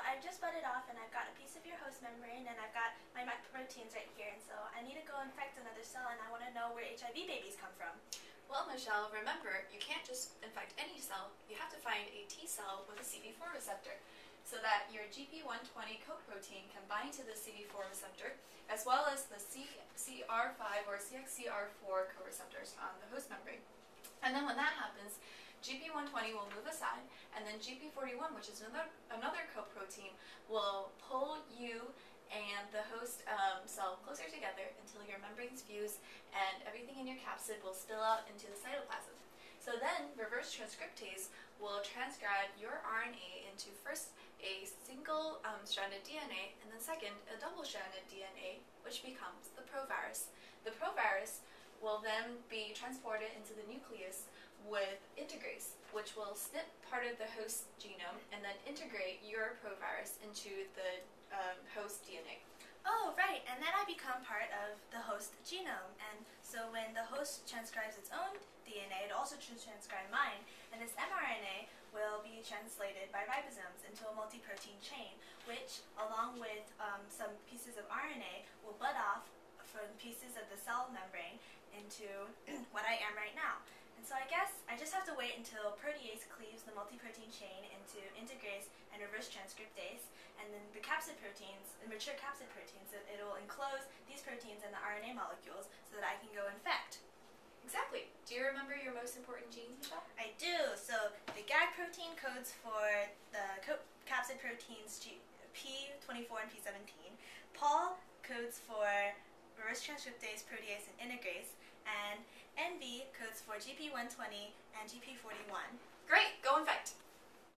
I've just budded off and I've got a piece of your host membrane and I've got my proteins right here, and so I need to go infect another cell and I want to know where HIV babies come from. Well, Michelle, remember, you can't just infect any cell. You have to find a T cell with a CD4 receptor so that your GP120 coat protein can bind to the CD4 receptor as well as the CXCR5 or CXCR4 co-receptors on the host membrane. And then when that happens, GP120 will move aside, and then GP41, which is another coprotein, will pull you and the host cell closer together until your membranes fuse and everything in your capsid will spill out into the cytoplasm. So then reverse transcriptase will transcribe your RNA into first a single stranded DNA and then second a double stranded DNA, which becomes the provirus. The provirus will then be transported into the nucleus with integrase, which will snip part of the host genome and then integrate your provirus into the host DNA. Oh, right, and then I become part of the host genome, and so when the host transcribes its own DNA, it also transcribes mine, and this mRNA will be translated by ribosomes into a multi-protein chain, which, along with some pieces of RNA, will bud off from pieces of the cell membrane into what I am right now. And so I guess I just have to wait until protease cleaves the multi-protein chain into integrase and reverse transcriptase, and then the capsid proteins, the mature capsid proteins, it'll enclose these proteins in the RNA molecules so that I can go infect. Exactly. Do you remember your most important genes, Michelle? I do. So the GAG protein codes for the capsid proteins P24 and P17. Paul codes for reverse transcriptase, protease, and integrase, and NV codes for GP120 and GP41. Great! Go infect!